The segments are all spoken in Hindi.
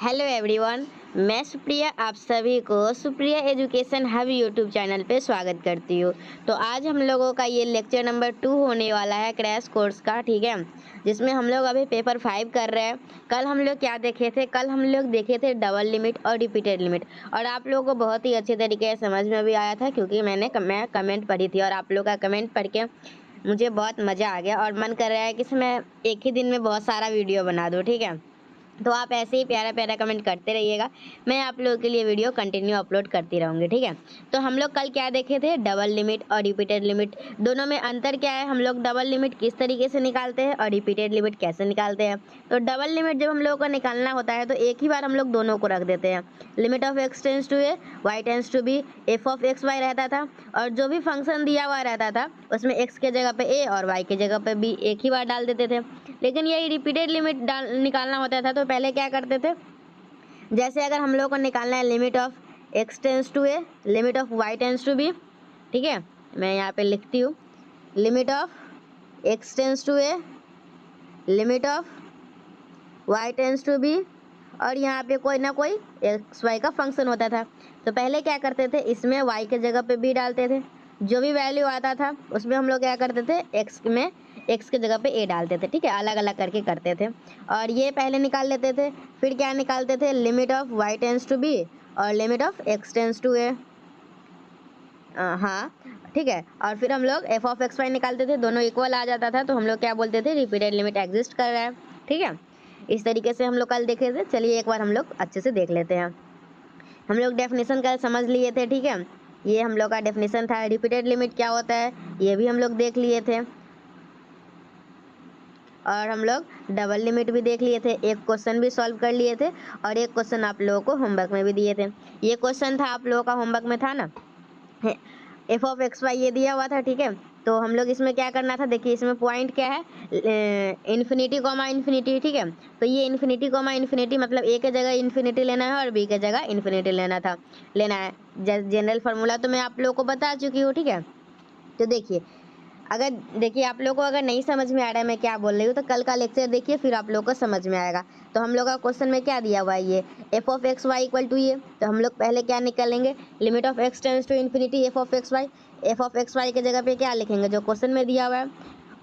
हेलो एवरीवन, मैं सुप्रिया आप सभी को Supriya education hub YouTube channel पे स्वागत करती हूँ। तो आज हम लोगों का ये लेक्चर नंबर 2 होने वाला है क्रैश कोर्स का, ठीक है, जिसमें हम लोग अभी पेपर 5 कर रहे हैं। कल हम लोग क्या देखे थे? कल हम लोग देखे थे डबल लिमिट और रिपीटेड लिमिट, और आप लोगों को बहुत ही अच्छे तरीके से समझ में भी आया था, क्योंकि मैं कमेंट पढ़ी थी और आप लोग का कमेंट पढ़ के मुझे बहुत मज़ा आ गया और मन कर रहा है कि मैं एक ही दिन में बहुत सारा वीडियो बना दूँ, ठीक है। तो आप ऐसे ही प्यारा प्यारा कमेंट करते रहिएगा, मैं आप लोगों के लिए वीडियो कंटिन्यू अपलोड करती रहूँगी, ठीक है। तो हम लोग कल क्या देखे थे? डबल लिमिट और रिपीटेड लिमिट, दोनों में अंतर क्या है, हम लोग डबल लिमिट किस तरीके से निकालते हैं और रिपीटेड लिमिट कैसे निकालते हैं। तो डबल लिमिट जब हम लोगों को निकालना होता है तो एक ही बार हम लोग दोनों को रख देते हैं। Limit of x tends to a y tends to b, f of x y रहता था, और जो भी फंक्शन दिया हुआ रहता था उसमें एक्स के जगह पे ए और वाई के जगह पे बी एक ही बार डाल देते थे। लेकिन यही रिपीटेड लिमिट निकालना होता था तो पहले क्या करते थे, जैसे अगर हम लोग को निकालना है limit of x tends to a, limit of Y tends to b, ठीक है, मैं यहाँ पे लिखती हूँ limit of x tends to a, limit of Y tends to B, और यहाँ पे कोई ना कोई एक्स वाई का फंक्शन होता था। तो पहले क्या करते थे, इसमें वाई के जगह पे बी डालते थे, जो भी वैल्यू आता था उसमें हम लोग क्या करते थे, एक्स में एक्स के जगह पे ए डालते थे, ठीक है, अलग अलग करके करते थे। और ये पहले निकाल लेते थे, फिर क्या निकालते थे, limit of Y tends to B और limit of x tends to A, हाँ ठीक है। और फिर हम लोग एफ ऑफ एक्स वाई निकालते थे, दोनों इक्वल आ जाता था तो हम लोग क्या बोलते थे, रिपीटेड लिमिट एग्जिस्ट कर रहा है, ठीक है। इस तरीके से हम लोग कल देखे थे। चलिए एक बार हम लोग अच्छे से देख लेते हैं। हम लोग डेफिनेशन कल समझ लिए थे, ठीक है, ये हम लोग का डेफिनेशन था। रिपीटेड लिमिट क्या होता है ये भी हम लोग देख लिए थे, और हम लोग डबल लिमिट भी देख लिए थे, एक क्वेश्चन भी सॉल्व कर लिए थे, और एक क्वेश्चन आप लोगों को होमवर्क में भी दिए थे। ये क्वेश्चन था आप लोगों का होमवर्क में था ना, एफ ऑफ एक्स वाई ये दिया हुआ था, ठीक है। तो हम लोग इसमें क्या करना था, देखिए इसमें पॉइंट क्या है, इन्फिनिटी कॉमा इन्फिनिटी, ठीक है। तो ये इन्फिनिटी कॉमा इन्फिनिटी मतलब ए के जगह इन्फिनिटी लेना है और बी के जगह इन्फिनिटी लेना है। जनरल फार्मूला तो मैं आप लोगों को बता चुकी हूँ, ठीक है। तो देखिए आप लोगों को अगर नहीं समझ में आ रहा है मैं क्या बोल रही हूँ, तो कल का लेक्चर देखिए, फिर आप लोगों को समझ में आएगा। तो हम लोग का क्वेश्चन में क्या दिया हुआ है, ये f of x y equal to ये, तो हम लोग पहले क्या निकालेंगे, limit of x tends to infinity F of x y. F of x y के जगह पे क्या लिखेंगे, जो क्वेश्चन में दिया हुआ है।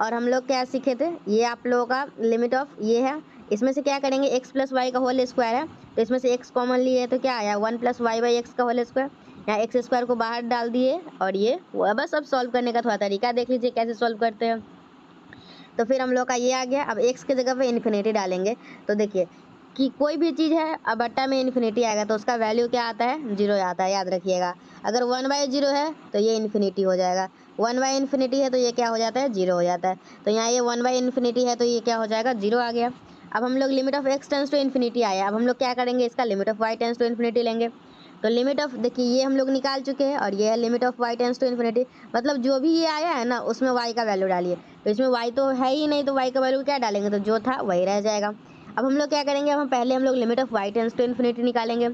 और हम लोग क्या सीखे थे, ये आप लोगों का लिमिट ऑफ ये है, इसमें से क्या करेंगे, एक्स प्लस वाई का होल स्क्वायर है, तो इसमें से एक्स कॉमन लिए तो क्या आया, 1 प्लस वाई बाई एक्स का होल स्क्वायर। यहाँ एक्स स्क्वायर को बाहर डाल दिए, और ये बस अब सॉल्व करने का थोड़ा तरीका देख लीजिए कैसे सॉल्व करते हैं। तो फिर हम लोग का ये आ गया। अब एक्स की जगह पे इन्फिनिटी डालेंगे, तो देखिए कि कोई भी चीज़ है अब बट्टा में इन्फिनिटी आएगा तो उसका वैल्यू क्या आता है, जीरो आता है, याद रखिएगा। अगर 1/0 है तो ये इन्फिनिटी हो जाएगा, 1/इन्फिनिटी है तो ये क्या हो जाता है, जीरो हो जाता है। तो यहाँ ये 1/इन्फिनिटी है तो ये क्या हो जाएगा, जीरो आ गया। अब हम लोग limit of x tends to infinity आया, अब हम लोग क्या करेंगे, इसका limit of Y tends to infinity लेंगे। तो लिमिट ऑफ, देखिए ये हम लोग निकाल चुके हैं, और ये है limit of Y tends to infinity, मतलब जो भी ये आया है ना उसमें वाई का वैल्यू डालिए। तो इसमें वाई तो है ही नहीं, तो वाई का वैल्यू क्या डालेंगे, तो जो था वही रह जाएगा। अब हम लोग क्या करेंगे, अब हम लोग limit of Y tends to infinity निकालेंगे,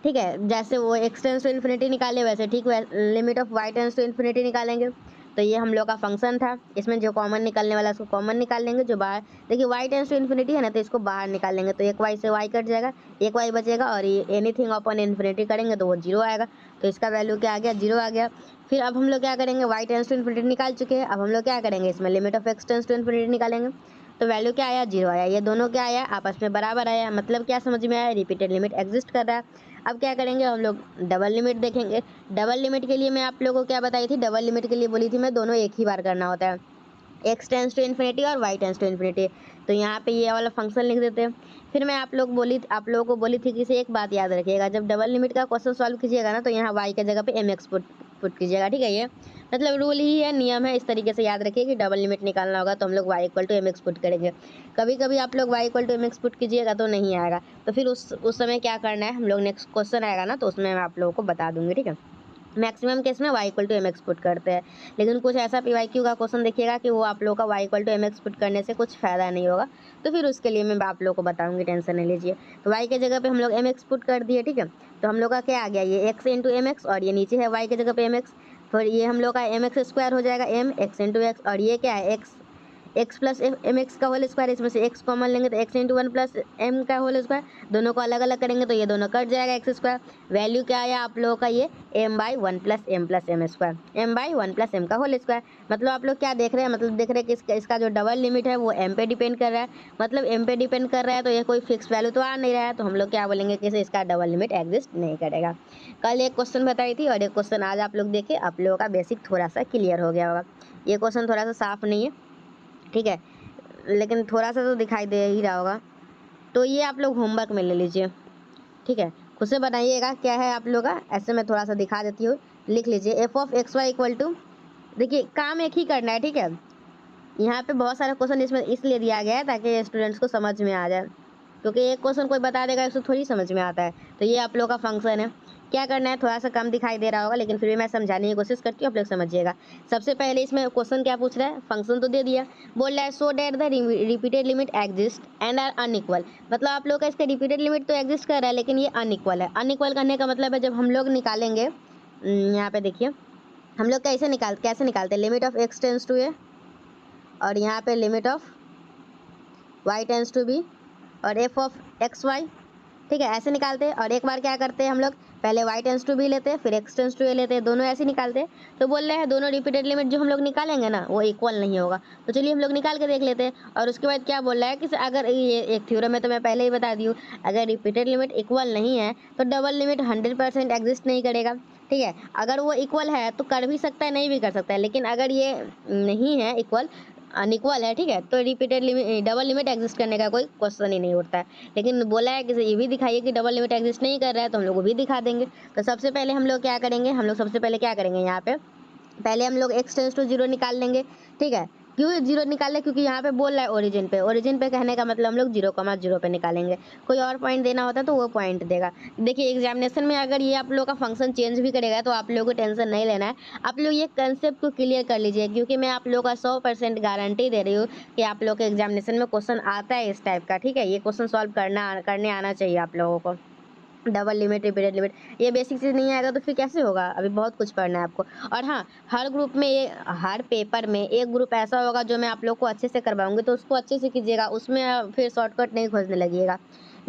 ठीक है, जैसे वो एक्स टेंस टू इन्फिनिटी निकाले वैसे ठीक limit of Y tends to infinity निकालेंगे। तो ये हम लोग का फंक्शन था, इसमें जो कॉमन निकलने वाला उसको कॉमन निकाल लेंगे, जो बाहर, देखिए वाई टेंस टू इन्फिनिटी है ना तो इसको बाहर निकाल लेंगे, तो एक वाई से वाई कट जाएगा, एक वाई बचेगा, और ये एनीथिंग अपॉन इन्फिनिटी करेंगे तो वो जीरो आएगा, तो इसका वैल्यू क्या आ गया, जीरो आ गया। फिर अब हम लोग क्या करेंगे, वाई टेंस टू इन्फिनिटी निकाल चुके हैं, अब हम लोग क्या करेंगे, इसमें limit of x tends to infinity निकालेंगे, तो वैल्यू क्या आया, जीरो आया। ये दोनों क्या आया, आपस में बराबर आया, मतलब क्या समझ में आया, रिपीटेड लिमिट एग्जिस्ट कर रहा है। अब क्या करेंगे, हम लोग डबल लिमिट देखेंगे। डबल लिमिट के लिए मैं आप लोगों को क्या बताई थी, डबल लिमिट के लिए बोली थी मैं, दोनों एक ही बार करना होता है, एक्स टेंस टू इन्फिनिटी और वाई टेंस टू इन्फिनिटी। तो यहाँ पे ये वाला फंक्शन लिख देते हैं। फिर मैं आप लोगों को बोली थी कि इसे एक बात याद रखिएगा, जब डबल लिमिट का क्वेश्चन सॉल्व कीजिएगा ना तो यहाँ वाई के जगह पे एम एक्स पुट कीजिएगा, ठीक है। ये मतलब रूल ही है, नियम है, इस तरीके से याद रखिए कि डबल लिमिट निकालना होगा तो हम लोग y equal to m x put करेंगे। कभी कभी आप लोग y equal to m x put कीजिएगा तो नहीं आएगा, तो फिर उस समय क्या करना है, हम लोग नेक्स्ट क्वेश्चन आएगा ना तो उसमें मैं आप लोगों को बता दूंगी, ठीक है। मैक्सिमम केस में y equal to m x put करते हैं, लेकिन कुछ ऐसा पी वाई क्यू का क्वेश्चन देखिएगा कि वो आप लोगों का y equal to m x put करने से कुछ फ़ायदा नहीं होगा, तो फिर उसके लिए मैं आप लोगों को बताऊंगी, टेंशन नहीं लीजिए। तो वाई के जगह पे हम लोग एम एक्स पुट कर दिए, ठीक है। तो हम लोग का क्या आ गया, ये एक्स इंटू एम एक्स, और ये नीचे है वाई के जगह पे एम एक्स, फिर ये हम लोग का एम एक्स स्क्वायर हो जाएगा, एम एक्स इंटू एक्स, और ये क्या है, एक्स प्लस एम एक्स का होल स्क्वायर, इसमें से एक्स कॉमन लेंगे तो x into one plus m का होल स्क्वायर, दोनों को अलग अलग करेंगे तो ये दोनों कट जाएगा एक्स स्क्वायर। वैल्यू क्या आया आप लोगों का ये m by one plus m square, m by one plus m का होल स्क्वायर। मतलब आप लोग क्या देख रहे हैं, मतलब देख रहे हैं कि इसका जो डबल लिमिट है वो एम पे डिपेंड कर रहा है, मतलब एम पे डिपेंड कर रहा है तो ये कोई फिक्स वैल्यू तो आ नहीं रहा है, तो हम लोग क्या बोलेंगे कि इसका डबल लिमिट एग्जिस्ट नहीं करेगा। कल एक क्वेश्चन बताई थी और एक क्वेश्चन आज आप लोग देखे, आप लोगों का बेसिक थोड़ा सा क्लियर हो गया होगा। ये क्वेश्चन थोड़ा सा साफ नहीं है, ठीक है, लेकिन थोड़ा सा तो दिखाई दे ही रहा होगा, तो ये आप लोग होमवर्क में ले लीजिए, ठीक है, खुद से बनाइएगा क्या है आप लोग का। ऐसे मैं थोड़ा सा दिखा देती हूँ, लिख लीजिए f of x y equal to, देखिए काम एक ही करना है, ठीक है। यहाँ पे बहुत सारे क्वेश्चन इसमें इसलिए दिया गया है ताकि स्टूडेंट्स को समझ में आ जाए, क्योंकि एक क्वेश्चन कोई बता देगा उसको थोड़ी समझ में आता है। तो ये आप लोग का फंक्शन है, क्या करना है, थोड़ा सा कम दिखाई दे रहा होगा लेकिन फिर भी मैं समझाने की कोशिश करती हूँ, आप लोग समझिएगा। सबसे पहले इसमें क्वेश्चन क्या पूछ रहा है, फंक्शन तो दे दिया, बोल रहा है so that the repeated limit exist and are unequal. मतलब आप लोग का इसका रिपीटेड लिमिट तो एग्जिस्ट कर रहा है लेकिन ये अनइक्वल है। अनइक्वल करने का मतलब है जब हम लोग निकालेंगे, यहाँ पे देखिए हम लोग कैसे निकालते हैं, limit of x tends to A और यहाँ पे limit of Y tends to B और एफ ऑफ एक्स वाई, ठीक है, ऐसे निकालते हैं। और एक बार क्या करते हैं हम लोग, पहले y टेंस टू बी लेते हैं फिर x टेंस टू a लेते हैं, दोनों ऐसे निकालते हैं। तो बोल रहे हैं दोनों रिपीटेड लिमिट जो हम लोग निकालेंगे ना वो इक्वल नहीं होगा, तो चलिए हम लोग निकाल के देख लेते हैं। और उसके बाद क्या बोल रहा है कि अगर ये एक थ्योरम में तो मैं पहले ही बता दी हूँ, अगर रिपीटेड लिमिट इक्वल नहीं है तो डबल लिमिट 100% एग्जिस्ट नहीं करेगा, ठीक है। अगर वो इक्वल है तो कर भी सकता है, नहीं भी कर सकता है, लेकिन अगर ये नहीं है इक्वल, अनइक्वल है, ठीक है, तो repeated limit double limit exist करने का कोई क्वेश्चन ही नहीं उठता है। लेकिन बोला है कि ये भी दिखाइए कि डबल लिमिट एग्जिस्ट नहीं कर रहा है, तो हम लोग वो भी दिखा देंगे। तो सबसे पहले हम लोग क्या करेंगे, यहाँ पे पहले हम लोग एक्स टेंस टू जीरो निकाल लेंगे, ठीक है। क्यों जीरो निकाले, क्योंकि यहाँ पे बोल रहा है ओरिजिन पे कहने का मतलब हम लोग 0,0 पे निकालेंगे। कोई और पॉइंट देना होता है तो वो पॉइंट देगा। देखिए एग्जामिनेशन में अगर ये आप लोग का फंक्शन चेंज भी करेगा तो आप लोगों को टेंशन नहीं लेना है, आप लोग ये कंसेप्ट को क्लियर कर लीजिए, क्योंकि मैं आप लोगों का 100% गारंटी दे रही हूँ कि आप लोग के एग्जामिनेशन में क्वेश्चन आता है इस टाइप का, ठीक है। ये क्वेश्चन सॉल्व करने आना चाहिए आप लोगों को। डबल लिमिट, रिपीटेड लिमिट, ये बेसिक चीज़ नहीं आएगा तो फिर कैसे होगा, अभी बहुत कुछ पढ़ना है आपको। और हाँ, हर ग्रुप में हर पेपर में एक ग्रुप ऐसा होगा जो मैं आप लोग को अच्छे से करवाऊंगी, तो उसको अच्छे से कीजिएगा, उसमें फिर शॉर्टकट नहीं खोजने लगिएगा।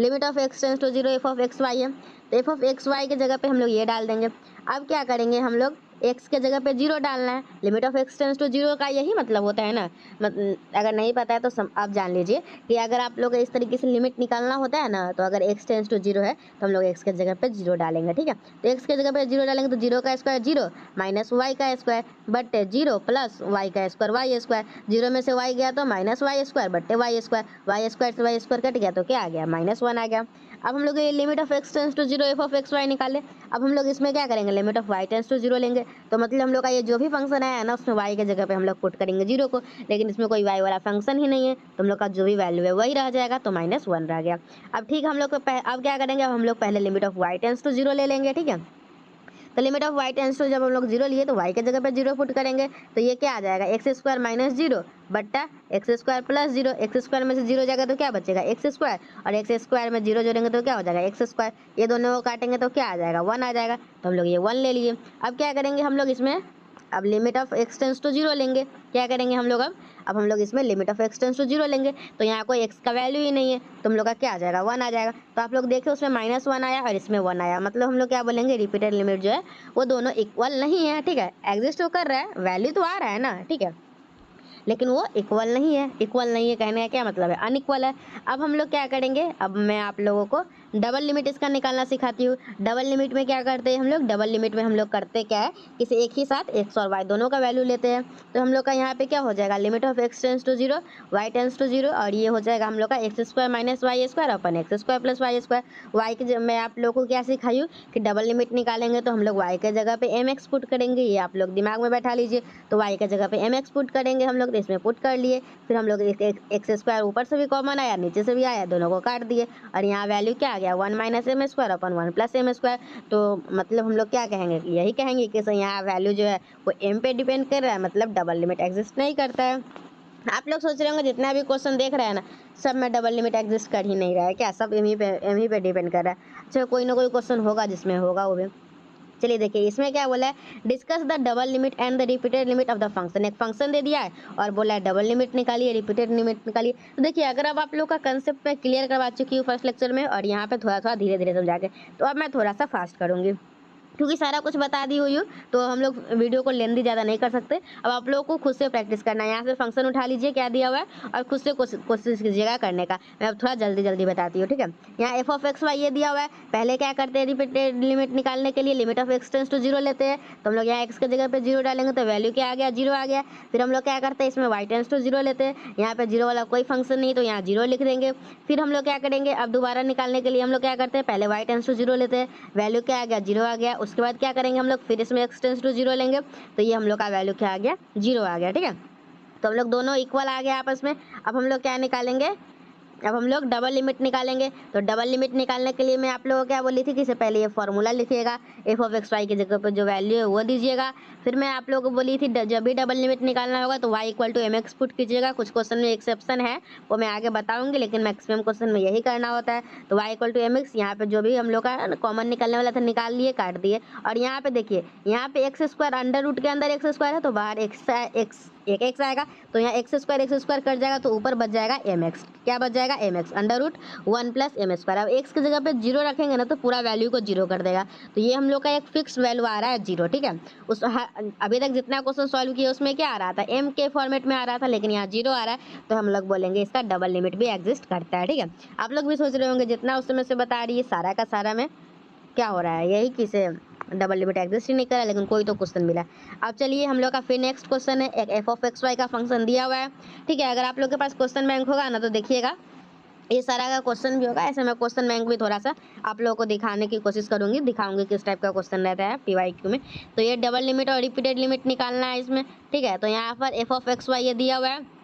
Limit of x tends to zero F of x Y है, तो एफ ऑफ एक्स वाई की जगह पे हम लोग ये डाल देंगे। अब क्या करेंगे हम लोग, एक्स के जगह पे जीरो डालना है। Limit of x tends to zero का यही मतलब होता है ना, अगर नहीं पता है तो आप जान लीजिए कि अगर आप लोग इस तरीके से लिमिट निकालना होता है ना, तो अगर एक्स टेंस टू जीरो है तो हम लोग एक्स के जगह पे जीरो डालेंगे, ठीक है। तो एक्स के जगह पे जीरो डालेंगे तो जीरो का स्क्वायर जीरो माइनस वाई का स्क्वायर बट्टे जीरो प्लस वाई का स्क्वायर वाई स्क्वायर, जीरो में से वाई गया तो माइनस वाई स्क्वायर बट्टे वाई स्क्वायर से वाई स्क्वायर कट गया तो क्या आ गया, -1 आ गया। अब हम लोग ये limit of x tends to zero F of x y निकाले। अब हम लोग इसमें क्या करेंगे, limit of Y tends to zero लेंगे, तो मतलब हम लोग का ये जो भी फंक्शन है ना उसमें वाई के जगह पे हम लोग पुट करेंगे जीरो को, लेकिन इसमें कोई वाई वाला फंक्शन ही नहीं है, तो हम लोग का जो भी वैल्यू है वही रह जाएगा, तो -1 रह गया। अब ठीक हम लोग अब क्या करेंगे, अब हम लोग पहले limit of Y tends to zero ले लेंगे, ठीक है। तो limit of Y tends to जब हम लोग जीरो लिए तो वाई के जगह पे जीरो पुट करेंगे, तो ये क्या आ जाएगा, एक्स स्क्वायर माइनस जीरो बट्टा x square plus zero, x square में से जीरो जाएगा तो क्या बचेगा एक्स स्क्वायर, और एक्स स्क्वायर में जीरो जोड़ेंगे तो क्या हो जाएगा एक्स स्क्वायर, ये दोनों को काटेंगे तो क्या आ जाएगा 1 आ जाएगा, तो हम लोग ये 1 ले लिए। अब क्या करेंगे हम लोग इसमें, अब limit of x tends to zero लेंगे, क्या करेंगे हम लोग अब हम लोग इसमें limit of x tends to zero लेंगे, तो यहाँ कोई एक्स का वैल्यू ही नहीं है, तो हम लोग का क्या आ जाएगा 1 आ जाएगा। तो आप लोग देखें उसमें -1 आया और इसमें 1 आया, मतलब हम लोग क्या बोलेंगे, रिपीटेड लिमिट जो है वो दोनों इक्वल नहीं है, ठीक है। एग्जिस्ट तो कर रहा है, वैल्यू तो आ रहा है ना, ठीक है, लेकिन वो इक्वल नहीं है। इक्वल नहीं है कहने का क्या मतलब है, अनइक्वल है। अब हम लोग क्या करेंगे, अब मैं आप लोगों को डबल लिमिट इसका निकालना सिखाती हूँ। डबल लिमिट में क्या करते हैं हम लोग, डबल लिमिट में हम लोग करते क्या है, किसी एक ही साथ एक्स और वाई दोनों का वैल्यू लेते हैं। तो हम लोग का यहाँ पे क्या हो जाएगा, limit of x tends to zero y tends to zero, और ये हो जाएगा हम लोग का x square minus y square upon x square plus y square. Y के मैं आप लोगों को क्या सिखाई हूँ कि डबल लिमिट निकालेंगे तो हम लोग वाई के जगह पे एम एक्स पुट करेंगे, ये आप लोग दिमाग में बैठा लीजिए। तो वाई के जगह पे एम एक्स पुट करेंगे हम लोग, तो इसमें पुट कर लिए, फिर हम लोग एक्स स्क्वायर ऊपर से भी कॉमन आया नीचे से भी आया, दोनों को काट दिए, और यहाँ वैल्यू क्या आ गया 1 minus m square upon 1 plus m square. तो मतलब हम लोग क्या कहेंगे, यही कहेंगे कि सर यहाँ वैल्यू जो है वो एम पे डिपेंड कर रहा है, मतलब डबल लिमिट एग्जिस्ट नहीं करता है। आप लोग सोच रहे होंगे जितना भी क्वेश्चन देख रहे हैं ना, सब में डबल लिमिट एग्जिस्ट कर ही नहीं रहा है क्या, सब एम ही पे डिपेंड कर रहा है। अच्छा कोई ना कोई क्वेश्चन होगा जिसमें होगा वो भी, चलिए देखिए इसमें क्या बोला है, discuss the double limit and the repeated limit of the function. एक फंक्शन दे दिया है और बोला है डबल लिमिट निकालिए, रिपीटेड लिमिट निकालिए। तो देखिए अगर अब आप लोग का कंसेप्ट मैं क्लियर करवा चुकी हूँ फर्स्ट लेक्चर में, और यहाँ पे थोड़ा थोड़ा धीरे धीरे समझा के, तो अब मैं थोड़ा सा फास्ट करूँगी क्योंकि सारा कुछ बता दी हुई हूँ, तो हम लोग वीडियो को लेंदी ज़्यादा नहीं कर सकते। अब आप लोगों को खुद से प्रैक्टिस करना है, यहाँ से फंक्शन उठा लीजिए क्या दिया हुआ है, और खुद से कोशिश कीजिएगा करने का। मैं अब थोड़ा जल्दी जल्दी बताती हूँ, ठीक है। यहाँ एफ ऑफ एक्स वाई ये दिया हुआ है, पहले क्या करते हैं, रिपीटेड लिमिट निकालने के लिए limit of x tends to zero लेते हैं। तो हम लोग यहाँ एक्स की जगह पे जीरो डालेंगे तो वैल्यू क्या आ गया, जीरो आ गया। फिर हम लोग क्या करते हैं, इसमें वाई टेंस टू जीरो लेते हैं, यहाँ पे जीरो वाला कोई फंक्शन नहीं तो यहाँ जीरो लिख देंगे। फिर हम लोग क्या करेंगे, अब दोबारा निकालने के लिए हम लोग क्या करते हैं, पहले वाई टेंस टू जीरो लेते हैं, वैल्यू क्या आ गया, जीरो आ गया। उसके बाद क्या करेंगे हम लोग, फिर इसमें एक्स टेंस टू जीरो लेंगे, तो ये हम लोग का वैल्यू क्या आ गया, जीरो आ गया, ठीक है। तो हम लोग दोनों इक्वल आ गया आपस में। अब हम लोग क्या निकालेंगे, अब हम लोग डबल लिमिट निकालेंगे। तो डबल लिमिट निकालने के लिए मैं आप लोगों को क्या बोली थी कि इससे पहले ये फॉर्मूला लिखिएगा, एफ ऑफ एक्स वाई की जगह पर जो वैल्यू है वो दीजिएगा। फिर मैं आप लोगों को बोली थी जब भी डबल लिमिट निकालना होगा तो y equal to m x put कीजिएगा। कुछ क्वेश्चन में एक्सेप्शन है वो मैं आगे बताऊंगी, लेकिन मैक्सिमम क्वेश्चन में यही करना होता है। तो y equal to m x, यहाँ पे जो भी हम लोग का कॉमन निकलने वाला था निकाल लिए, काट दिए। और यहाँ पे देखिए, यहाँ पे एक्स स्क्वायर अंडर रूट के अंदर एक्स स्क्वायर है तो बाहर एक एक्स आएगा, तो यहाँ एक्स स्क्वायर कट जाएगा तो ऊपर बच जाएगा एम एक्स। क्या बच जाएगा, m x under root one plus m square. अब एक्स की जगह पे जीरो रखेंगे ना तो पूरा वैल्यू को जीरो कर देगा, तो ये हम लोग का एक फिक्स वैल्यू आ रहा है जीरो, ठीक है। अभी तक जितना क्वेश्चन सॉल्व किया उसमें क्या आ रहा था, एम के फॉर्मेट में आ रहा था, लेकिन यहाँ जीरो आ रहा है, तो हम लोग बोलेंगे इसका डबल लिमिट भी एग्जिस्ट करता है, ठीक है। आप लोग भी सोच रहे होंगे जितना उस समय से बता रही है सारा का सारा में क्या हो रहा है, यही किसे डबल लिमिट एग्जिस्ट ही नहीं करा, लेकिन कोई तो क्वेश्चन मिला। अब चलिए हम लोग का फिर नेक्स्ट क्वेश्चन है, एक एफ ऑफ एक्स वाई का फंक्शन दिया हुआ है, ठीक है। अगर आप लोग के पास क्वेश्चन बैंक होगा ना तो देखिएगा ये सारा का क्वेश्चन भी होगा, ऐसे मैं क्वेश्चन बैंक भी थोड़ा सा आप लोगों को दिखाने की कोशिश करूंगी, दिखाऊंगी किस टाइप का क्वेश्चन रहता है पीवाईक्यू में। तो ये डबल लिमिट और रिपीटेड लिमिट निकालना है इसमें, ठीक है। तो यहाँ पर एफ ऑफ एक्स वाई ये दिया हुआ है,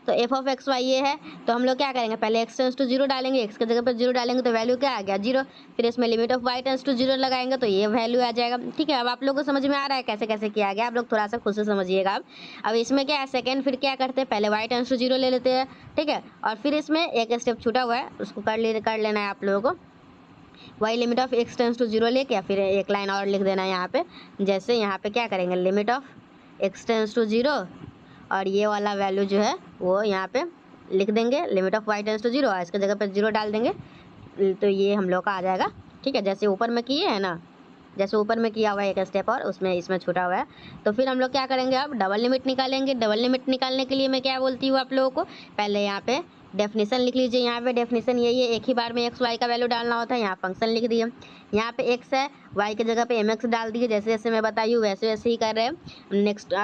तो एफ ऑफ एक्स वाई ये है, तो हम लोग क्या करेंगे, पहले एक्स टेंस टू जीरो डालेंगे, एक्स की जगह पर जीरो डालेंगे तो वैल्यू क्या आ गया, जीरो। फिर इसमें limit of Y tends to zero लगाएंगे तो ये वैल्यू आ जाएगा, ठीक है। अब आप लोगों को समझ में आ रहा है कैसे कैसे किया गया, आप लोग थोड़ा सा खुद से समझिएगा। अब इसमें क्या है, सेकंड फिर क्या करते हैं, पहले वाई टेंस टू जीरो ले लेते हैं, ठीक है। और फिर इसमें एक स्टेप छूटा हुआ है उसको कर लेना है आप लोगों को, y limit of x tends to zero लेके, या फिर एक लाइन और लिख देना है यहाँ पे। जैसे यहाँ पे क्या करेंगे, limit of x tends to zero, और ये वाला वैल्यू जो है वो यहाँ पे लिख देंगे, limit of Y tends to zero, और इसके जगह पे जीरो डाल देंगे, तो ये हम लोग का आ जाएगा, ठीक है। जैसे ऊपर में किए है ना, जैसे ऊपर में किया हुआ है एक स्टेप और उसमें इसमें छूटा हुआ है। तो फिर हम लोग क्या करेंगे, अब डबल लिमिट निकालेंगे। डबल लिमिट निकालने के लिए मैं क्या बोलती हूँ आप लोगों को, पहले यहाँ पे डेफिनेशन लिख लीजिए। यहाँ पे डेफिनेशन यही है, एक ही बार में एक्स वाई का वैल्यू डालना होता है। यहाँ फंक्शन लिख दिए, यहाँ पे एक्स है, वाई की जगह पे एम एक्स डाल दिए, जैसे जैसे मैं बताई हूँ वैसे वैसे ही कर रहे हैं। नेक्स्ट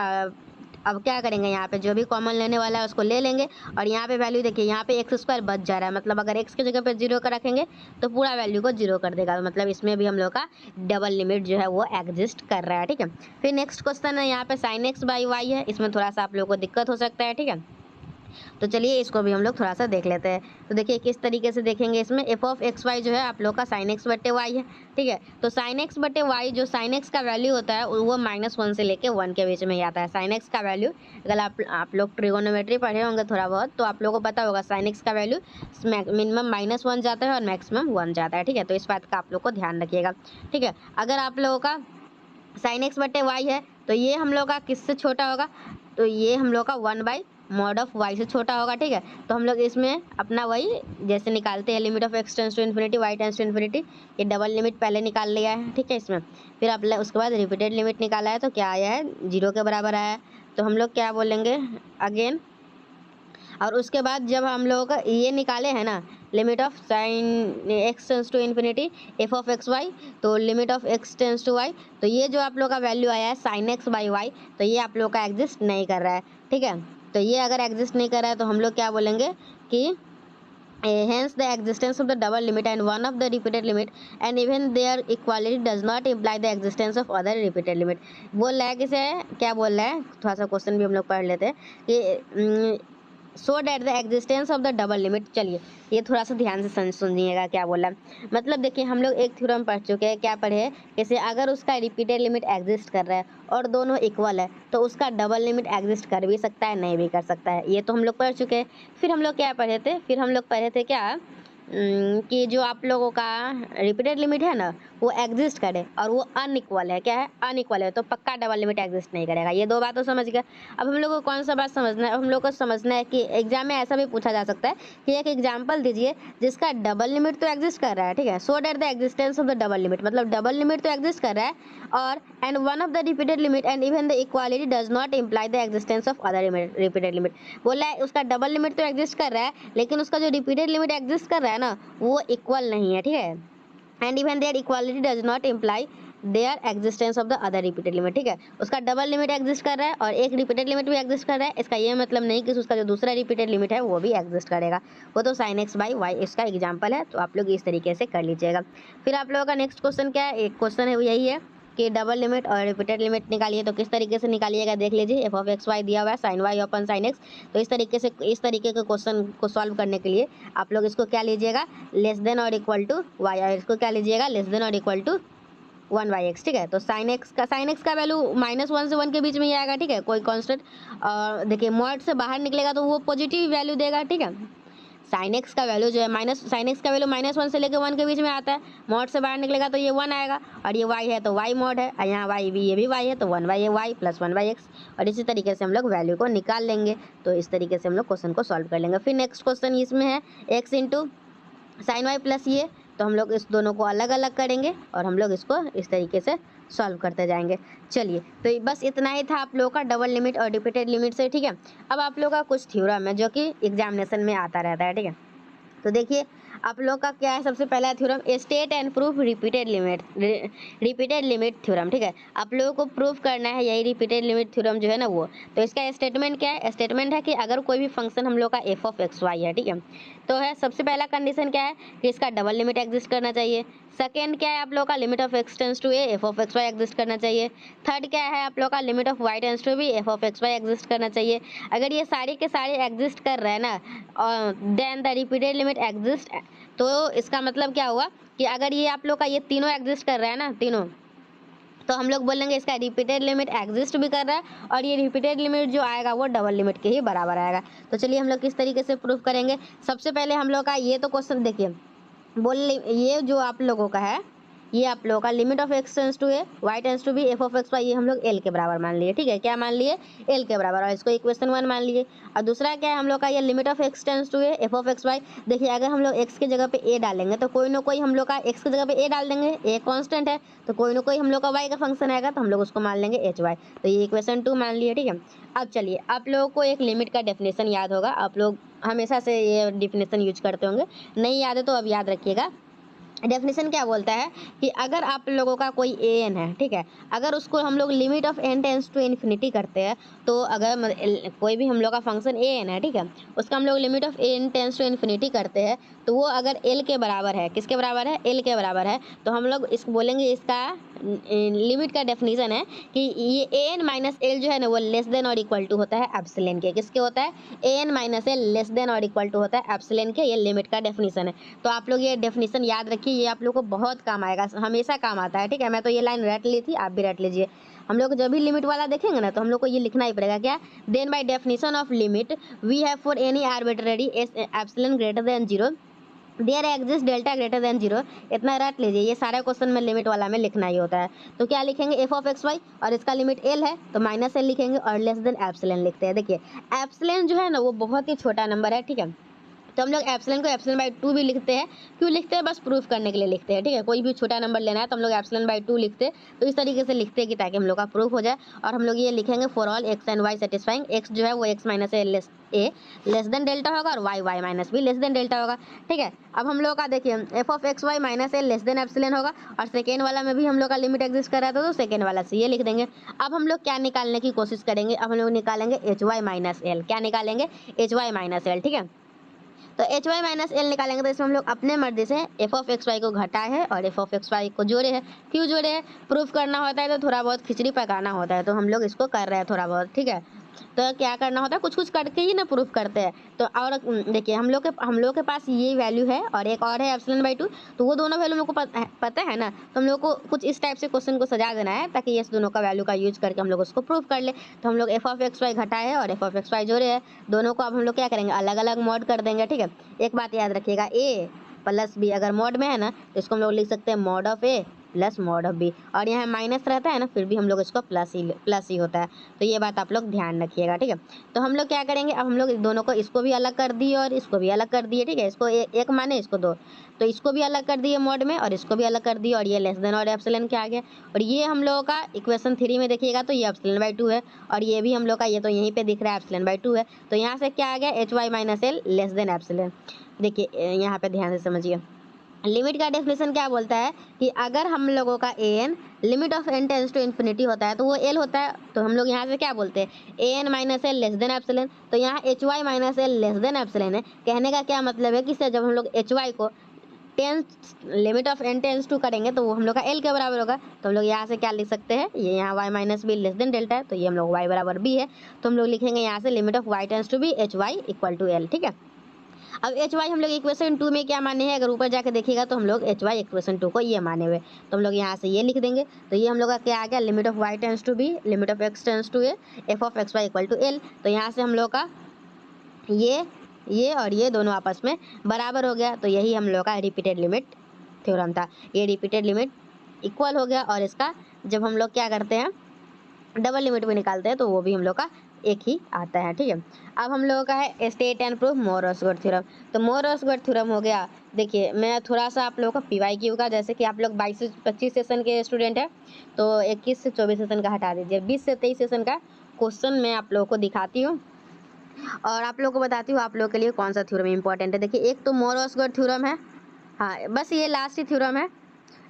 अब क्या करेंगे, यहाँ पे जो भी कॉमन लेने वाला है उसको ले लेंगे, और यहाँ पे वैल्यू देखिए, यहाँ पे एक्स स्क्वायर बच जा रहा है, मतलब अगर एक्स की जगह पे जीरो का रखेंगे तो पूरा वैल्यू को जीरो कर देगा, मतलब इसमें भी हम लोग का डबल लिमिट जो है वो एग्जिस्ट कर रहा है, ठीक है। फिर नेक्स्ट क्वेश्चन है, यहाँ पे साइन एक्स बाई वाई है, इसमें थोड़ा सा आप लोग को दिक्कत हो सकता है, ठीक है। तो चलिए इसको भी हम लोग थोड़ा सा देख लेते हैं। तो देखिए किस तरीके से देखेंगे, इसमें एफ ऑफ एक्स वाई जो है आप लोग का साइन एक्स बटे वाई है, ठीक है। तो साइन एक्स बटे वाई, जो साइन एक्स का वैल्यू होता है वो -1 से लेके 1 के बीच में ही आता है। साइन एक्स का वैल्यू, अगर आप लोग ट्रिगोनोमेट्री पढ़े होंगे थोड़ा बहुत तो आप लोगों को पता होगा, साइन एक्स का वैल्यू मिनिमम -1 जाता है और मैक्सिमम 1 जाता है, ठीक है। तो इस बात का आप लोग को ध्यान रखिएगा, ठीक है। अगर आप लोगों का साइन एक्स बटे वाई है तो ये हम लोग का किससे छोटा होगा, तो ये हम लोग का 1/mod ऑफ वाई से छोटा होगा, ठीक है। तो हम लोग इसमें अपना वही जैसे निकालते हैं, limit of x tends to infinity y tends to infinity, ये डबल लिमिट पहले निकाल लिया है, ठीक है। इसमें फिर आप उसके बाद रिपीटेड लिमिट निकाला है तो क्या आया है, जीरो के बराबर आया है। तो हम लोग क्या बोलेंगे अगेन, और उसके बाद जब हम लोग ये निकाले हैं ना, limit of sine X tends to infinity F of x Y, तो limit of x tends to Y, तो ये जो आप लोग का वैल्यू आया है साइन एक्स बाई वाई, तो ये आप लोग का एग्जिस्ट नहीं कर रहा है, ठीक है। तो ये अगर एग्जिस्ट नहीं कर रहा है तो हम लोग क्या बोलेंगे कि hence the existence of the double limit and one of the repeated limit and even their equality does not imply the existence of other repeated limit। बोल रहा है किसे, क्या बोल रहा है, थोड़ा सा क्वेश्चन भी हम लोग पढ़ लेते हैं कि so that the existence of the double limit. चलिए ये थोड़ा सा ध्यान से सुनिएगा क्या बोला। मतलब देखिए हम लोग एक थ्योरम पढ़ चुके हैं, क्या पढ़े, जैसे अगर उसका रिपीटेड लिमिट एग्जिस्ट कर रहा है और दोनों इक्वल है तो उसका डबल लिमिट एग्जिस्ट कर भी सकता है, नहीं भी कर सकता है, ये तो हम लोग पढ़ चुके हैं। फिर हम लोग क्या पढ़े थे, फिर हम लोग पढ़े थे क्या कि जो आप लोगों का रिपीटेड लिमिट है ना वो एग्जिस्ट करे और वो अनइक्वल है। क्या है? अनइक्वल है, तो पक्का डबल लिमिट एग्जिस्ट नहीं करेगा। ये दो बात तो समझ गए। अब हम लोग को कौन सा बात समझना है? अब हम लोग को समझना है कि एग्जाम में ऐसा भी पूछा जा सकता है कि एक एग्जाम्पल दीजिए जिसका डबल लिमिट तो एग्जिस्ट कर रहा है, ठीक है, so that the existence of the double limit, मतलब डबल लिमिट तो एग्जिस्ट कर रहा है और and one of the repeated limit and even the equality does not imply the existence of other repeated limit. बोला है उसका डबल लिमिट तो एग्जिस्ट कर रहा है लेकिन उसका जो रिपीटेड लिमिट एग्जिस्ट कर रहा है ना वो इक्वल नहीं है, ठीक है, and even their equality does not imply their existence of the other repeated limit, ठीक है। उसका डबल लिमिट एग्जिस्ट कर रहा है और एक रिपीटेड लिमिट भी एग्जिस्ट कर रहा है, इसका ये मतलब नहीं कि उसका जो दूसरा रिपीटेड लिमिट है वो भी एग्जिस्ट करेगा। वो तो sin x बाई वाई इसका एग्जाम्पल है, तो आप लोग इस तरीके से कर लीजिएगा। फिर आप लोगों का नेक्स्ट क्वेश्चन क्या है? एक क्वेश्चन है वो यही है कि डबल लिमिट और रिपीटेड लिमिट निकालिए, तो किस तरीके से निकालिएगा देख लीजिए। एफ ऑफ एक्स वाई दिया हुआ है साइन वाई अपन साइन एक्स, तो इस तरीके के क्वेश्चन को सॉल्व करने के लिए आप लोग इसको क्या लीजिएगा, लेस देन और इक्वल टू वाई, और इसको क्या लीजिएगा, लेस देन और इक्वल टू 1/x, ठीक है। तो साइन एक्स का वैल्यू -1 से 1 के बीच में ही आएगा, ठीक है, कोई कांस्टेंट। देखिए मॉड से बाहर निकलेगा तो वो पॉजिटिव वैल्यू देगा, ठीक है। साइन एक्स का वैल्यू जो है साइन एक्स का वैल्यू -1 से लेकर 1 के बीच में आता है, मॉड से बाहर निकलेगा तो ये 1 आएगा, और ये y है तो y मॉड है, और यहाँ y भी, ये भी y है तो 1/y प्लस 1/x, और इसी तरीके से हम लोग वैल्यू को निकाल लेंगे। तो इस तरीके से हम लोग क्वेश्चन को सॉल्व कर लेंगे। फिर नेक्स्ट क्वेश्चन इसमें है x into sine y plus ये, तो हम लोग इस दोनों को अलग अलग करेंगे और हम लोग इसको इस तरीके से सॉल्व करते जाएंगे। चलिए, तो बस इतना ही था आप लोगों का डबल लिमिट और रिपीटेड लिमिट से, ठीक है। अब आप लोगों का कुछ थ्योरम है जो कि एग्जामिनेशन में आता रहता है, ठीक है। तो देखिए आप लोग का क्या है, सबसे पहला theorem state and proof repeated limit theorem, ठीक है। आप लोगों को प्रूफ करना है यही रिपीटेड लिमिट थ्योरम जो है ना वो। तो इसका स्टेटमेंट क्या है? स्टेटमेंट है कि अगर कोई भी फंक्शन हम लोग का एफ ऑफ एक्स वाई है, ठीक है, तो है सबसे पहला कंडीशन क्या है कि इसका डबल लिमिट एग्जिस्ट करना चाहिए। सेकेंड क्या है आप लोग का, limit of x tends to a f of x y exist करना चाहिए। थर्ड क्या है आप लोग का, limit of Y tends to b f of x y exist करना चाहिए। अगर ये सारे के सारे एग्जिस्ट कर रहे हैं ना, then the repeated limit exist, तो इसका मतलब क्या हुआ कि अगर ये आप लोग का ये तीनों एग्जिस्ट कर रहा है ना, तीनों, तो हम लोग बोलेंगे इसका रिपीटेड लिमिट एग्जिस्ट भी कर रहा है और ये रिपीटेड लिमिट जो आएगा वो डबल लिमिट के ही बराबर आएगा। तो चलिए हम लोग किस तरीके से प्रूफ करेंगे। सबसे पहले हम लोग का ये तो क्वेश्चन देखिए, ये जो आप लोगों का है, ये आप लोगों का limit of x tends to a y tends to b f of x y, ये हम लोग एल के बराबर मान लिए, ठीक है। क्या मान लिए? एल के बराबर, और इसको इक्वेशन 1 मान लिए। और दूसरा क्या है हम लोग का, ये limit of x tends to a f of x y. देखिए अगर हम लोग एक्स की जगह पे ए डालेंगे तो कोई ना कोई हम लोग का एक्स की जगह पे ए डाल देंगे, ए कांस्टेंट है, तो कोई ना कोई हम लोग का वाई का फंक्शन आएगा तो हम लोग उसको मान लेंगे एच वाई। तो ये इक्वेशन 2 मान लिए, ठीक है। अब चलिए आप लोगों को एक लिमिट का डेफिनेशन याद होगा, आप लोग हमेशा से ये डेफिनेशन यूज करते होंगे, नहीं याद है तो अब याद रखिएगा। डेफिनेशन क्या बोलता है कि अगर आप लोगों का कोई ए एन है, ठीक है, अगर उसको हम लोग limit of N tends to infinity करते हैं, तो अगर कोई भी हम लोग का फंक्शन ए एन है, ठीक है, उसका हम लोग limit of N tends to infinity करते हैं, तो वो अगर एल के बराबर है, किसके बराबर है? एल के बराबर है, तो हम लोग इस बोलेंगे इसका लिमिट का डेफिनेशन है कि ये ए एन माइनस एल जो है ना वो लेस देन और इक्वल टू होता है एप्सिलॉन के। किसके होता है? A N minus L less than और इक्वल टू होता है एप्सिलॉन के। ये लिमिट का डेफिनेशन है, तो आप लोग ये डेफिनेशन याद रखिए, ये आप लोग को बहुत काम आएगा, हमेशा काम आता है, ठीक है। मैं तो ये लाइन रट ली थी, आप भी रट लीजिए। हम लोग जब भी लिमिट वाला देखेंगे ना तो हम लोग को ये लिखना ही पड़ेगा, क्या? Then by definition of limit we have for any arbitrary epsilon greater than 0 there exist delta greater than 0। इतना रट लीजिए, ये सारा क्वेश्चन में लिमिट वाला में लिखना ही होता है। तो क्या लिखेंगे? एफ ऑफ एक्स वाई, और इसका लिमिट एल है तो माइनस एल लिखेंगे, और लेस देन एप्सिलॉन लिखते हैं। देखिए एप्सिलॉन जो है ना वो बहुत ही छोटा नंबर है, ठीक है, तो हम लोग एप्सिलॉन को एप्सिलॉन बाई 2 भी लिखते हैं। क्यों लिखते हैं? बस प्रूफ करने के लिए लिखते हैं, ठीक है। कोई भी छोटा नंबर लेना है तो हम लोग एप्सिलॉन बाई 2 लिखते हैं, तो इस तरीके से लिखते हैं कि ताकि हम लोग का प्रूफ हो जाए। और हम लोग ये लिखेंगे for all x and y satisfying, x जो है वो x minus a less than delta होगा, और वाई वाई माइनस भी लेस देन डेल्टा होगा, ठीक है। अब हम लोग का देखिए f of x y minus a less than epsilon होगा, और सेकेंड वाला में भी हम लोग का लिमिट एग्जिस्ट कर रहा था तो सेकेंड वाला से ये लिख देंगे। अब हम लोग क्या निकालने की कोशिश करेंगे? अब हम लोग निकालेंगे एच वाई माइनस एल। क्या निकालेंगे? एच वाई माइनस एल, ठीक है। तो एच वाई माइनस एल निकालेंगे तो इसमें हम लोग अपने मर्जी से एफ ऑफ एक्स वाई को घटाए है और एफ ऑफ एक्स वाई को जोड़े है। क्यों जोड़े हैं? प्रूफ करना होता है तो थोड़ा बहुत खिचड़ी पकाना होता है, तो हम लोग इसको कर रहे हैं थोड़ा बहुत, ठीक है। तो क्या करना होता है, कुछ कुछ करके ही ना प्रूफ करते हैं। तो और देखिए हम लोग के पास ये वैल्यू है और एक और है एप्सिलॉन बाई 2, तो वो दोनों वैल्यू मेरे को पता है ना, तो हम लोग को कुछ इस टाइप से क्वेश्चन को सजा देना है ताकि इस दोनों का वैल्यू का यूज करके हम लोग उसको प्रूफ कर ले। तो हम लोग एफ ऑफ एक्स वाई घटाए है और एफ ऑफ एक्स वाई जोड़े है, दोनों को अब हम लोग क्या करेंगे? अलग अलग मॉड कर देंगे, ठीक है। एक बात याद रखिएगा, ए प्लस बी, अगर मॉड में है ना तो इसको हम लोग लिख सकते हैं mod of a plus mod of b, और यहाँ माइनस रहता है ना फिर भी हम लोग इसको प्लस ही होता है। तो ये बात आप लोग ध्यान रखिएगा, ठीक है। तो हम लोग क्या करेंगे, अब हम लोग दोनों को, इसको भी अलग कर दिए और इसको भी अलग कर दिए, ठीक है। इसको एक माने, इसको दो, तो इसको भी अलग कर दिए मॉड में और इसको भी अलग कर दिए, और ये लेस देन और एप्सिलॉन क्या आ गया। और ये हम लोगों का इक्वेशन 3 में देखिएगा तो ये एप्सिलॉन बाई 2 है, और ये भी हम लोग का, ये तो यहीं पे दिख रहा है एप्सिलॉन बाई 2 है। तो यहाँ से क्या आ गया, h Y minus L less than epsilon. देखिए यहाँ पे ध्यान से समझिए, लिमिट का डेफिनेशन क्या बोलता है कि अगर हम लोगों का A N limit of N tends to infinity होता है तो वो एल होता है। तो हम लोग यहाँ से क्या बोलते हैं, A N minus L less than epsilon. तो यहाँ H Y minus L less than epsilon है। कहने का क्या मतलब है कि सर जब हम लोग एच वाई को limit of N tends to करेंगे तो वो हम लोग का एल के बराबर होगा। तो हम लोग यहाँ से क्या लिख सकते हैं, ये यहाँ y minus b less than delta है, तो ये हम लोग वाई बराबर बी है। तो हम लोग लिखेंगे यहाँ से limit of Y tends to b h y equal to l, ठीक है। अब एच वाई हम लोग इक्वेशन 2 में क्या माने हैं, अगर ऊपर जाके देखिएगा तो हम लोग एच वाई इक्वेशन 2 को ये माने हुए, तो हम लोग यहाँ से ये लिख देंगे। तो ये हम लोग का क्या आ गया, limit of Y tends to b limit of x tends to a f of x y equal to l. तो यहाँ से हम लोग का ये और ये दोनों आपस में बराबर हो गया। तो यही हम लोग का रिपीटेड लिमिट थ्योरम था। ये रिपीटेड लिमिट इक्वल हो गया, और इसका जब हम लोग क्या करते हैं डबल लिमिट भी निकालते हैं तो वो भी हम लोग का एक ही आता है, ठीक है। अब हम लोगों का है स्टेट एंड प्रूफ मोर-ओसगुड थ्योरम। तो मोर-ओसगुड थ्योरम हो गया। देखिए मैं थोड़ा सा आप लोगों का पीवाईक्यू का, जैसे कि आप लोग 22 से 25 सेशन के स्टूडेंट हैं तो 21 से 24 सेशन का हटा दीजिए, 20 से 23 सेशन का क्वेश्चन मैं आप लोगों को दिखाती हूँ और आप लोगों को बताती हूँ आप लोगों के लिए कौन सा थ्योरम इंपॉर्टेंट है। देखिए एक तो मोर-ओसगुड थ्योरम है, हाँ बस ये लास्ट ही थ्योरम है।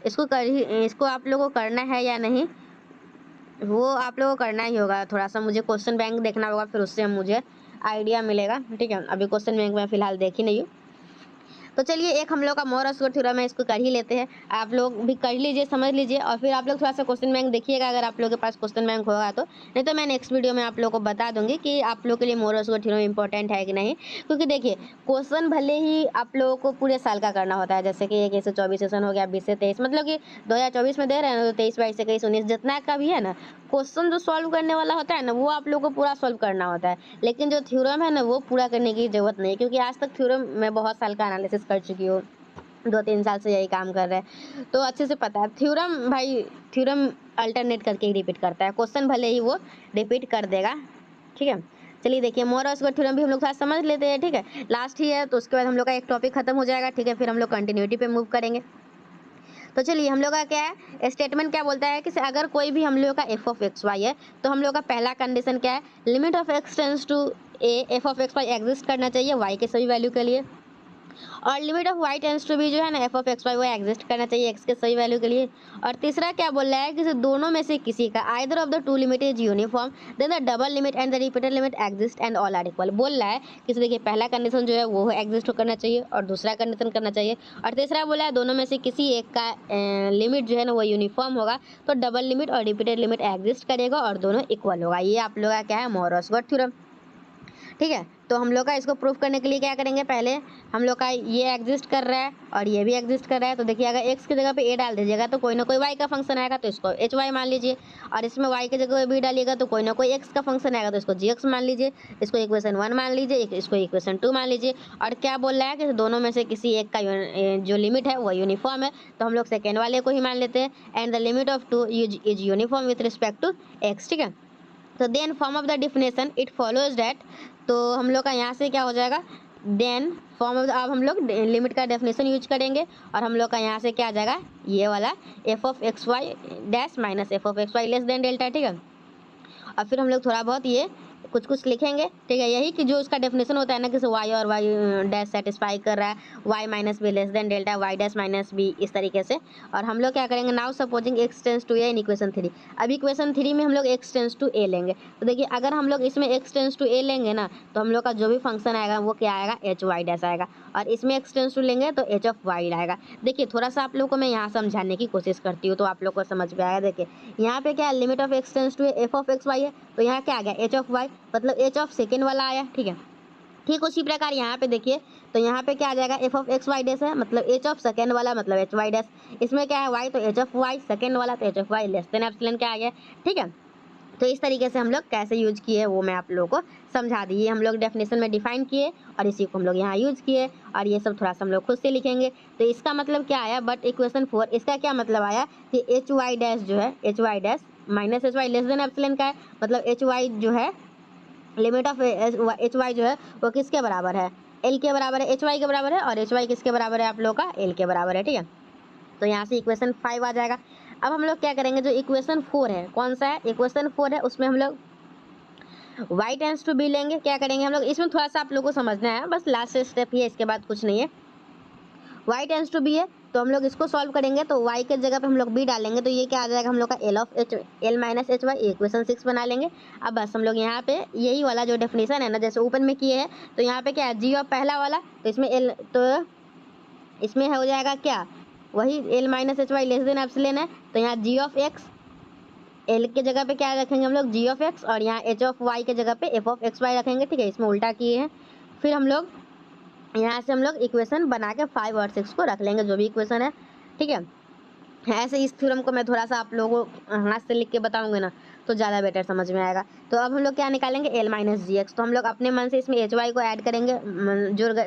इसको आप लोगों को करना है या नहीं वो आप लोगों को करना ही होगा। थोड़ा सा मुझे क्वेश्चन बैंक देखना होगा, फिर उससे मुझे आइडिया मिलेगा, ठीक है। अभी क्वेश्चन बैंक में फिलहाल देख ही नहीं हूँ। तो चलिए एक हम लोग का मोर-ओसगुड थ्योरम है, इसको कर ही लेते हैं। आप लोग भी कर लीजिए, समझ लीजिए, और फिर आप लोग थोड़ा सा क्वेश्चन बैंक देखिएगा अगर आप लोगों के पास क्वेश्चन बैंक होगा तो। नहीं तो मैं नेक्स्ट वीडियो में आप लोगों को बता दूंगी कि आप लोग के लिए मोर-ओसगुड थ्योरम इंपॉर्टेंट है कि नहीं। क्योंकि देखिए क्वेश्चन भले ही आप लोगों को पूरे साल का करना होता है, जैसे कि 21 से 24 सेशन हो गया, 20 से 23, मतलब कि 2024 में दे रहे हैं तो 23, 22, 21, 19 जितना का भी है ना क्वेश्चन जो सॉल्व करने वाला होता है ना वो आप लोगों को पूरा सॉल्व करना होता है। लेकिन जो थ्योरम है ना वो पूरा करने की जरूरत नहीं, क्योंकि आज तक थ्योरम मैं बहुत साल का एनालिसिस कर चुकी हूँ, 2-3 साल से यही काम कर रहे हैं तो अच्छे से पता है। थ्योरम भाई, थ्योरम अल्टरनेट करके ही रिपीट करता है, क्वेश्चन भले ही वो रिपीट कर देगा, ठीक है। चलिए देखिए मोर-ओसगुड थ्योरम भी हम लोग थोड़ा समझ लेते हैं, ठीक है। लास्ट ही है तो उसके बाद हम लोग का एक टॉपिक खत्म हो जाएगा, ठीक है। फिर हम लोग कंटिन्यूटी पे मूव करेंगे। तो चलिए हम लोग का क्या है, स्टेटमेंट क्या बोलता है कि अगर कोई भी हम लोग का एफ ऑफ एक्स वाई है तो हम लोग का पहला कंडीशन क्या है, limit of x tends to a f of x y exist करना चाहिए वाई के सभी वैल्यू के लिए, और limit of Y tends to भी जो है ना एफ ऑफ एक्स वाई वो एग्जिस्ट करना चाहिए एक्स के सही वैल्यू के लिए। और तीसरा क्या बोल रहा है कि दोनों में से किसी का either of the two limit is uniform then the double limit and the repeated limit exist and all are equal. बोल रहा है कि देखिए पहला कंडीशन जो है वो एग्जिस्ट करना चाहिए और दूसरा कंडीशन करना चाहिए, और तीसरा बोला है दोनों में से किसी एक का लिमिट जो है ना वो यूनिफॉर्म होगा तो डबल लिमिट और रिपीटेड लिमिट एग्जिस्ट करेगा और दोनों इक्वल होगा। ये आप लोग का क्या है, मोर-ओसगुड थ्योरम, ठीक है। तो हम लोग का इसको प्रूफ करने के लिए क्या करेंगे, पहले हम लोग का ये एग्जिस्ट कर रहा है और ये भी एग्जिस्ट कर रहा है। तो देखिए अगर x की जगह पे a डाल दीजिएगा तो कोई ना कोई y का फंक्शन आएगा तो इसको एच वाई मान लीजिए, और इसमें y की जगह b डालिएगा तो कोई ना कोई x का फंक्शन आएगा तो इसको gx मान लीजिए, इसको इक्वेशन 1 मान लीजिए, इसको इक्वेशन 2 मान लीजिए। और क्या बोल रहा है कि दोनों में से किसी एक का जो लिमिट है वो यूनिफॉर्म है, तो हम लोग सेकेंड वाले को ही मान लेते हैं, and the limit of 2 is uniform with respect to x, ठीक है। तो then form of the definition it follows that, तो हम लोग का यहाँ से क्या हो जाएगा, देन फॉर्म ऑफ, अब हम लोग लिमिट का डेफिनेशन यूज करेंगे और हम लोग का यहाँ से क्या आ जाएगा, ये वाला f of x y dash minus f of x y less than delta, ठीक है। और फिर हम लोग थोड़ा बहुत ये कुछ कुछ लिखेंगे, ठीक है। यही कि जो उसका डेफिनेशन होता है ना कि वाई और वाई डैश सेटिस्फाई कर रहा है, y minus b less than delta y dash minus b, इस तरीके से। और हम लोग क्या करेंगे, now supposing x tends to a in equation 3। अब इक्वेशन 3 में हम लोग एक्स टेंस टू ए लेंगे, तो देखिए अगर हम लोग इसमें एक्स टेंस टू ए लेंगे ना तो हम लोग का जो भी फंक्शन आएगा वो क्या आएगा, एच वाई डैश आएगा, और इसमें एक्स टेंस टू लेंगे तो एच ऑफ वाई आएगा। देखिए थोड़ा सा आप लोग को मैं यहाँ समझाने की कोशिश करती हूँ तो आप लोग को समझ में आएगा। देखिए यहाँ पे क्या है, limit of x tends to f of x Y है, तो यहाँ क्या आ गया, एच ऑफ वाई, मतलब एच ऑफ सेकेंड वाला आया, ठीक है। ठीक उसी प्रकार यहाँ पे देखिए तो यहाँ पे क्या आ जाएगा, f of x y dash है मतलब एच ऑफ सेकेंड वाला मतलब एच वाई डैश, इसमें क्या है वाई तो एच ऑफ वाई, सेकेंड वाला तो h of y less than epsilon क्या आ गया, ठीक है। तो इस तरीके से हम लोग कैसे यूज किए वो मैं आप लोगों को समझा दी। ये हम लोग डेफिनेशन में डिफाइन किए और इसी को हम लोग यहाँ यूज किए और ये सब थोड़ा सा हम लोग खुद से लिखेंगे। तो इसका मतलब क्या आया, बट इक्वेशन 4 इसका क्या मतलब आया कि एच वाई डैश जो है, h y dash minus h y less than epsilon का है, मतलब एच वाई जो है लिमिट ऑफ एच वाई जो है वो किसके बराबर है, एल के बराबर है, एच वाई के बराबर है, और एच वाई किसके बराबर है आप लोग का, एल के बराबर है। ठीक है, तो यहाँ से इक्वेशन 5 आ जाएगा। अब हम लोग क्या करेंगे, जो इक्वेशन 4 है, कौन सा है, इक्वेशन 4 है, उसमें हम लोग y टेंस टू बी लेंगे। क्या करेंगे हम लोग, इसमें थोड़ा सा आप लोगों को समझना है, बस लास्ट स्टेप ही है, इसके बाद कुछ नहीं है। y टेंस टू बी है तो हम लोग इसको सॉल्व करेंगे, तो y के जगह पे हम लोग b डालेंगे, तो ये क्या आ जाएगा हम लोग का l of h, l minus h y, equation 6 बना लेंगे। अब बस हम लोग यहाँ पे यही वाला जो डेफिनेशन है ना, जैसे ओपन में किए हैं, तो यहाँ पे क्या है जी ऑफ पहला वाला, तो इसमें एल, तो इसमें हो जाएगा क्या, वही l minus h y less than epsilon है, तो यहाँ जी ऑफ एक्स, एल के जगह पे क्या रखेंगे हम लोग, जी ऑफ एक्स, और यहाँ एच ऑफ वाई के जगह पे एफ ऑफ एक्स वाई रखेंगे। ठीक है, इसमें उल्टा किए हैं। फिर हम लोग यहाँ से हम लोग इक्वेशन बना के 5 और 6 को रख लेंगे, जो भी इक्वेशन है। ठीक है, ऐसे इस थ्योरम को मैं थोड़ा सा आप लोगों को हाथ से लिख के बताऊंगे ना, तो ज़्यादा बेटर समझ में आएगा। तो अब हम लोग क्या निकालेंगे, एल माइनस जी एक्स, तो हम लोग अपने मन से इसमें एच वाई को ऐड करेंगे,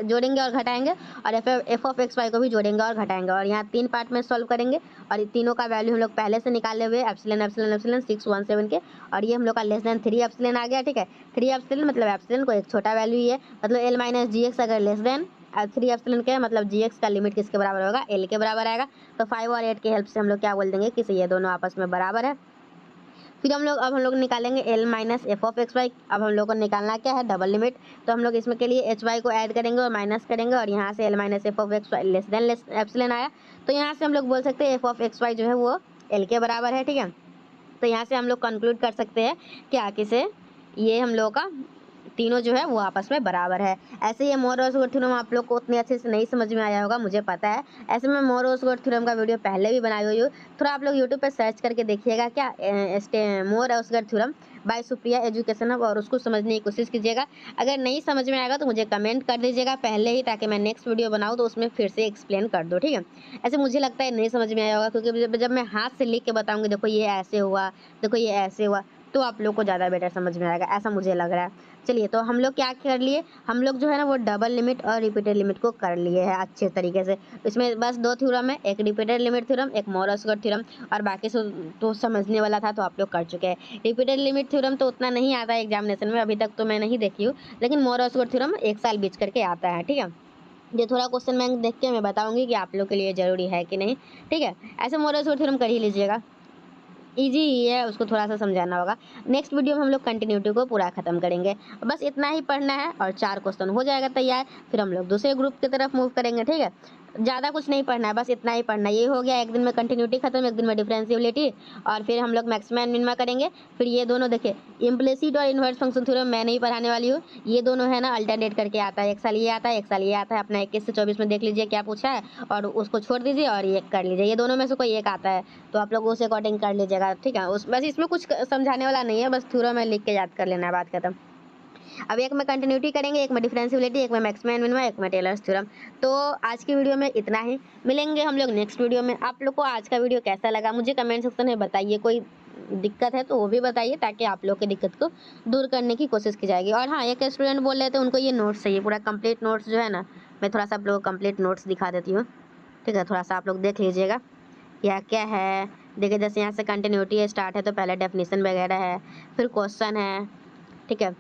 जोड़ेंगे और घटाएंगे, और एफ ऑफ एक्स वाई को भी जोड़ेंगे और घटाएंगे, और यहाँ 3 पार्ट में सॉल्व करेंगे, और तीनों का वैल्यू हम लोग पहले से निकाले हुए एप्सिलॉन एप्सिलॉन एप्सिलॉन 617 के, और ये हम लोग का लेस देन 3 एप्सिलॉन आ गया। ठीक है, 3 एप्सिलॉन मतलब एप्सिलॉन को एक छोटा वैल्यू ही है, मतलब एल माइनस जी एक्स अगर लेस देन 3 एप्सिलॉन के, मतलब जी एक्स का लिमिट किसके बराबर होगा, एल के बराबर आएगा। तो 5 और 8 की हेल्प से हम लोग क्या बोल देंगे कि ये दोनों आपस में बराबर है। फिर अब हम लोग निकालेंगे l minus f of x y. अब हम लोग को निकालना क्या है, डबल लिमिट, तो हम लोग इसमें के लिए एच वाई को ऐड करेंगे और माइनस करेंगे, और यहाँ से l minus f of x y less than less epsilon आया, तो यहाँ से हम लोग बोल सकते हैं एफ ऑफ एक्स वाई जो है वो एल के बराबर है। ठीक है, तो यहाँ से हम लोग कंक्लूड कर सकते हैं क्या, किसे, ये हम लोग का तीनों जो है वो आपस में बराबर है। ऐसे ये मोर और स्क्वायर थ्योरम आप लोग को उतने अच्छे से नहीं समझ में आया होगा, मुझे पता है। ऐसे में मोर और स्क्वायर थ्योरम का वीडियो पहले भी बनाई हुई हूँ, थोड़ा आप लोग यूट्यूब पे सर्च करके देखिएगा, क्या मोर और square theorem by Supriya education hub, और उसको समझने की कोशिश कीजिएगा। अगर नहीं समझ में आएगा तो मुझे कमेंट कर दीजिएगा पहले ही, ताकि मैं नेक्स्ट वीडियो बनाऊँ तो उसमें फिर से एक्सप्लेन कर दो। ठीक है, ऐसे मुझे लगता है नहीं समझ में आया होगा, क्योंकि जब मैं हाथ से लिख के बताऊँगी, देखो ये ऐसे हुआ, देखो ये ऐसे हुआ, तो आप लोग को ज़्यादा बेटर समझ में आएगा, ऐसा मुझे लग रहा है। चलिए, तो हम लोग क्या कर लिए, हम लोग जो है ना वो डबल लिमिट और रिपीटेड लिमिट को कर लिए हैं अच्छे तरीके से। इसमें बस 2 थ्योरम है, एक रिपीटेड लिमिट थ्योरम, एक मोर और स्क्वायर थ्योरम, और बाकी सब तो समझने वाला था, तो आप लोग कर चुके हैं। रिपीटेड लिमिट थ्योरम तो उतना नहीं आता है एग्जामिनेशन में, अभी तक तो मैं नहीं देखी हूँ, लेकिन मोर और स्क्वायर थ्योरम 1 साल बीच करके आता है। ठीक है, ये थोड़ा क्वेश्चन बैंक देख के मैं बताऊंगी कि आप लोग के लिए जरूरी है कि नहीं। ठीक है, ऐसे मोर और स्क्वायर थ्योरम कर ही लीजिएगा, इजी ही है, उसको थोड़ा सा समझाना होगा। नेक्स्ट वीडियो में हम लोग कंटिन्यूटी को पूरा खत्म करेंगे, बस इतना ही पढ़ना है और 4 क्वेश्चन हो जाएगा तैयार। फिर हम लोग दूसरे ग्रुप की तरफ मूव करेंगे। ठीक है, ज़्यादा कुछ नहीं पढ़ना है, बस इतना ही पढ़ना है। ये हो गया, एक दिन में कंटिन्यूटी खत्म, एक दिन में डिफरेंशियबिलिटी, और फिर हम लोग मैक्सिमा एंड मिनिमा करेंगे। फिर ये दोनों देखिए, इम्प्लिसिट और इन्वर्स फंक्शन थ्योरम मैं नहीं पढ़ाने वाली हूँ, ये दोनों है ना अल्टरनेट करके आता है, एक साल ये आता है, एक साल ये आता है। अपना 21 से 24 में देख लीजिए क्या पूछा है, और उसको छोड़ दीजिए और ये कर लीजिए, ये दोनों में से कोई एक आता है, तो आप लोग उस अकॉर्डिंग कर लीजिएगा। ठीक है, उस बस इसमें कुछ समझाने वाला नहीं है, बस थ्योरम में लिख के याद कर लेना है, बात खत्म। अब एक में कंटिन्यूटी करेंगे, एक में डिफरेंशियबिलिटी, एक में मैक्सिमा एंड मिनिमा, एक में टेलर्स थ्योरम। तो आज की वीडियो में इतना ही, मिलेंगे हम लोग नेक्स्ट वीडियो में। आप लोग को आज का वीडियो कैसा लगा मुझे कमेंट सेक्शन में बताइए, कोई दिक्कत है तो वो भी बताइए, ताकि आप लोग की दिक्कत को दूर करने की कोशिश की जाएगी। और हाँ, एक स्टूडेंट बोल रहे थे उनको ये नोट्स चाहिए, पूरा कंप्लीट नोट्स जो है ना, मैं थोड़ा सा आप लोग को कंप्लीट नोट्स दिखा देती हूँ। ठीक है, थोड़ा सा आप लोग देख लीजिएगा क्या क्या है। देखिए, जैसे यहाँ से कंटिन्यूटी स्टार्ट है, तो पहले डेफिनेशन वगैरह है, फिर क्वेश्चन है। ठीक है,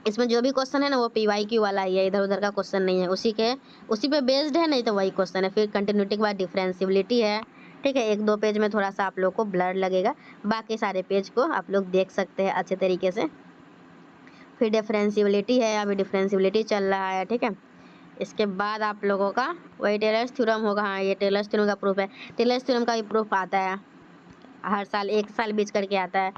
इसमें जो भी क्वेश्चन है ना वो PYQ वाला ही है, इधर उधर का क्वेश्चन नहीं है, उसी पे बेस्ड है, नहीं तो वही क्वेश्चन है। फिर कंटिन्यूटी के बाद डिफरेंशियबिलिटी है। ठीक है, 1-2 पेज में थोड़ा सा आप लोग को ब्लर लगेगा, बाकी सारे पेज को आप लोग देख सकते हैं अच्छे तरीके से। फिर डिफरेंशियबिलिटी है, अभी डिफरेंशियबिलिटी चल रहा है। ठीक है, इसके बाद आप लोगों का वही टेलर्स थ्योरम होगा। हाँ, ये टेलर्स थ्योरम का प्रूफ है, टेलर्स थ्योरम का भी प्रूफ आता है हर साल, 1 साल बीच करके आता है।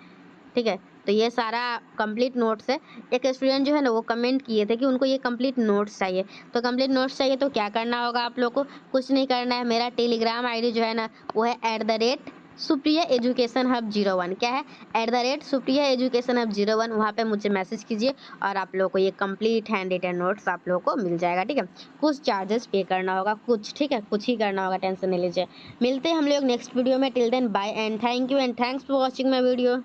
ठीक है, तो ये सारा कंप्लीट नोट्स है। एक स्टूडेंट जो है ना वो कमेंट किए थे कि उनको ये कंप्लीट नोट्स चाहिए, तो कंप्लीट नोट्स चाहिए तो क्या करना होगा आप लोग को, कुछ नहीं करना है। मेरा टेलीग्राम ID जो है ना वो है @सुप्रिया एजुकेशन हब 01। क्या है, @सुप्रिया एजुकेशन हब 01, वहाँ पे मुझे मैसेज कीजिए और आप लोग को ये कंप्लीट हैंड रिटन नोट्स आप लोग को मिल जाएगा। ठीक है, कुछ चार्जेस पे करना होगा, कुछ, ठीक है, कुछ ही करना होगा, टेंशन नहीं लीजिए। मिलते हैं हम लोग नेक्स्ट वीडियो में, till then bye and thank you and thanks for watching my video.